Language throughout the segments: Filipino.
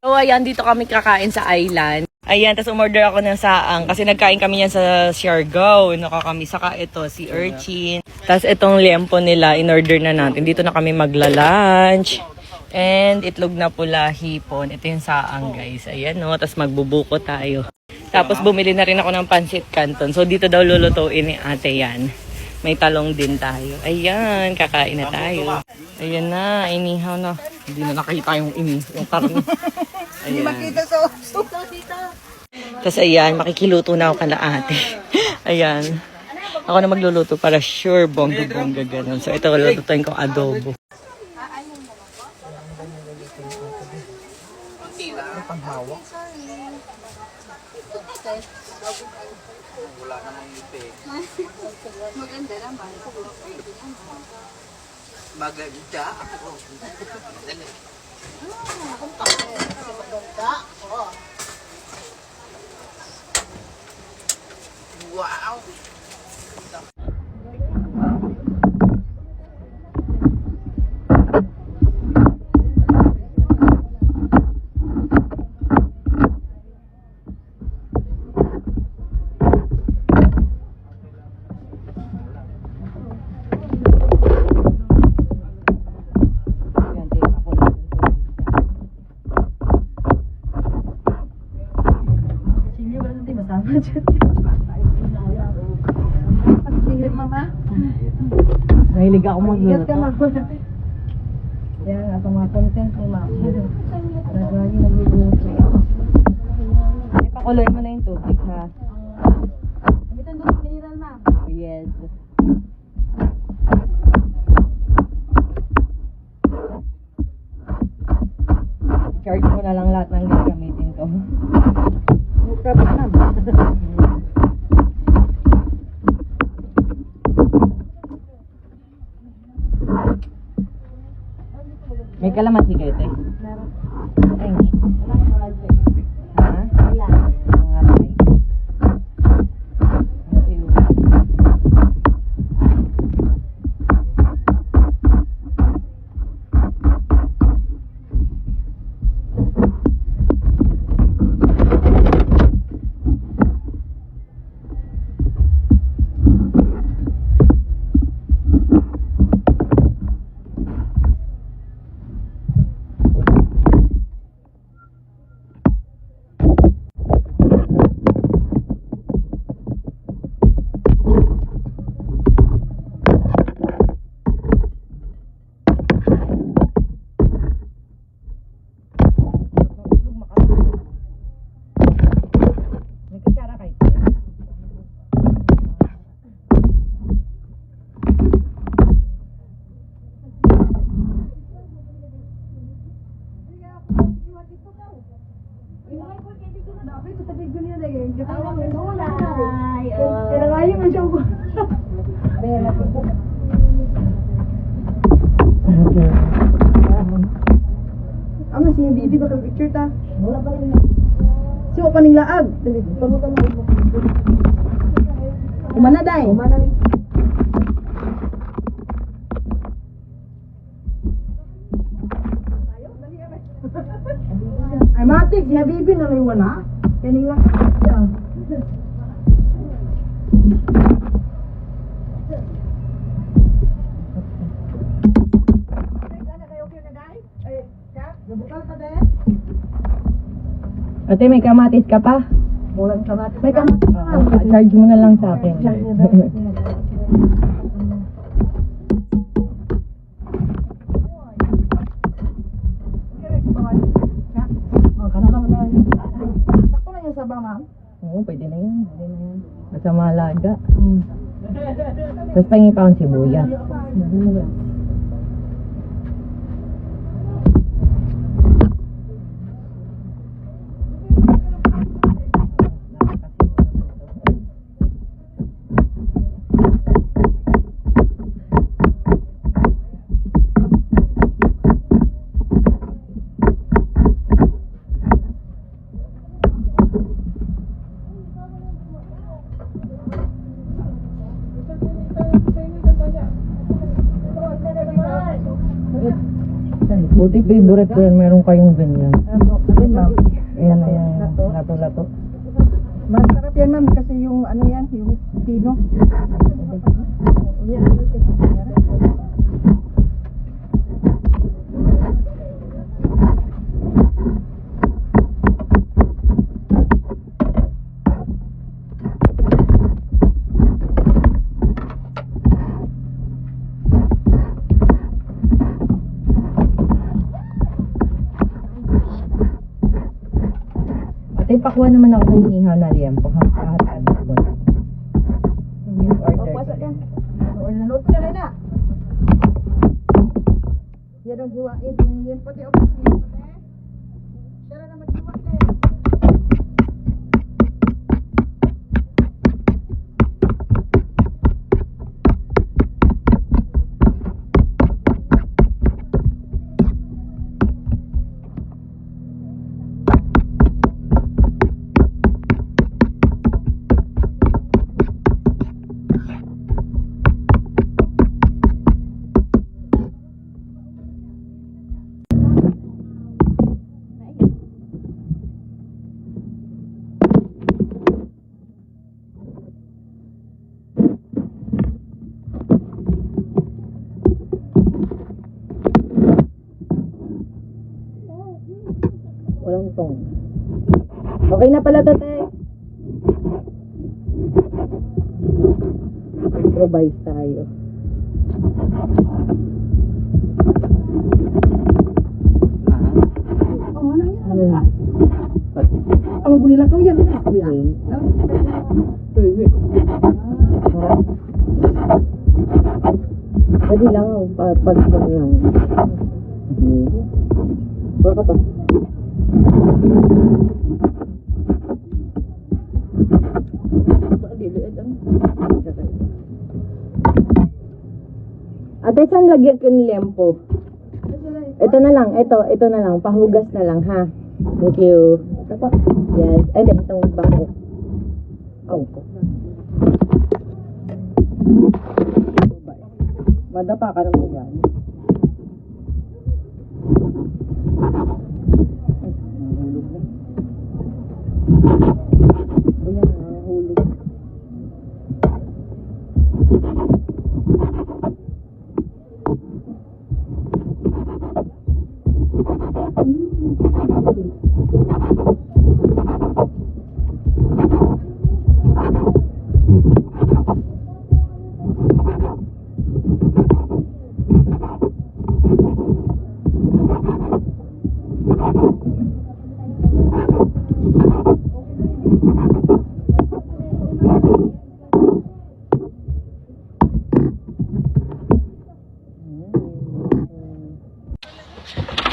So ayan, dito kami kakain sa island. Ayan, tapos umorder ako ng saang kasi nagkain kami yan sa Siargao. Kami saka ito, si Urchin. Tapos itong liempo nila, in-order na natin. Dito na kami magla-lunch. And itlog na pula, hipon. Ito yung saang, guys. Ayan, no. Tapos magbubuko tayo. Tapos bumili na rin ako ng pancit canton. So dito daw lulutuin ni ate yan. May talong din tayo. Ayan, kakain na tayo. Ayan na, inihaw na. Hindi na nakita yung karne. Hindi makita sa oso. Tapos ayan, makikiluto na ako kala ate. Ayan. Ako na magluluto para sure bongga-bongga ganun. So ito, lulutuin ko adobo. Wala namang ipe. Maganda naman. Maganda ako. Wow! Mahilig ako magluto. Yan, ako mga content ni ma'am. Lagi nagluluto. Pakuloy mo na yung tubig, ha? Gamitan doon mineral, ma'am. Yes. Charge mo na lang lahat ng gagamitin ko. Tapos na. May kalamansi kayo, te? Meron. Ay, hindi. Ha? Wala. Mga bay. Ew. Nagkasyara kayo, te? Ama si Bibi baka picture ta. Wala pa rin. Siwa pa ning laag. Kumana dai. Kumana rin. Ay matik si Bibi na rin wala. Kaning lang. Ate, may kamatis ka pa? Walang kamatis. May kamatis. Charge mo na lang sa akin. Sakto na yung sabaw, ma'am. Oo, pwede na yan. Basta malaga. Tapos pahingin pa akong sibuyas. Buti favorite ko yan, meron kayong ganyan. Alin, ma'am? Ayan, ayan. Lato-lato. Masarap yan, ma'am, kasi yung ano yan, yung pino. Yan, ano, Ate, pakuha naman ako ng hinihaw na liempo. Kahatan ko ba? Yung order Pagpasa ko. yan. O, naluto na rin na. Yan ang hiwain. Yung puti, o, yung puti. Siya na mag-hiwa, eh. Walang tong. Okay na pala to, te. Improvise tayo. Oo, ano yan? Ano na? Ang bunila ko yan. Okay. Harap. Pwede lang ako. Pag lang. Baka pa. Ate, saan lagyan ko yung lempo? Ito na lang, ito na lang. Pahugas na lang, ha? Thank you. Yes. Ay, itong bangko. Oh. Madapa ka naman yan. Nahulog na. Ayan, nahulog.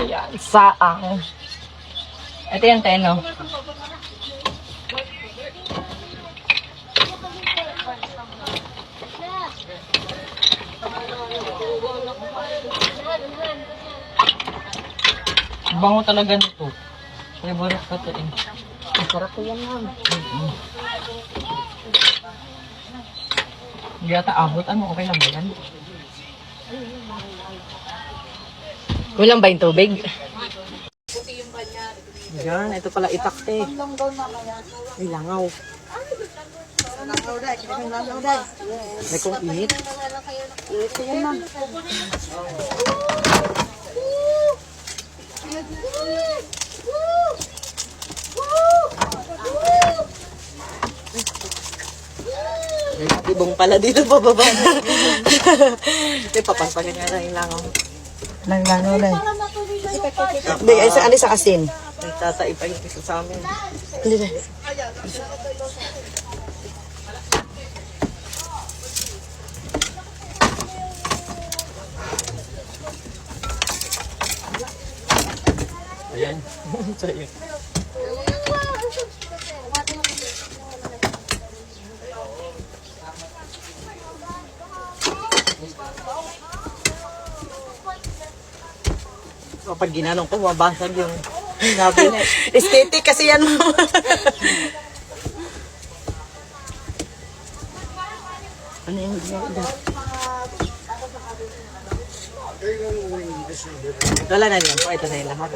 Ayan, saang. Ito yung teno. Bango talaga nito. Favorite ko to eh. Masarap ko yan, ma'am. Hindi ata abot. Ano, okay lang ba yan? Kulang ba yung tubig? Yan, ito pala itakte. May langaw. May kong init. Ito yan, ma'am. Ibong pala dito pababa. Ito, papansagin nga na yung langaw. Langaw na. Hindi, ano sa asin? Nagtatay pa yung piso sa amin. Hindi na. Ayan. Sa'yo. Kapag ginanong ko, mabasag yung sabi na. Aesthetic kasi yan, mama. Ano yung Wala na yan po. Ito na yung lahat.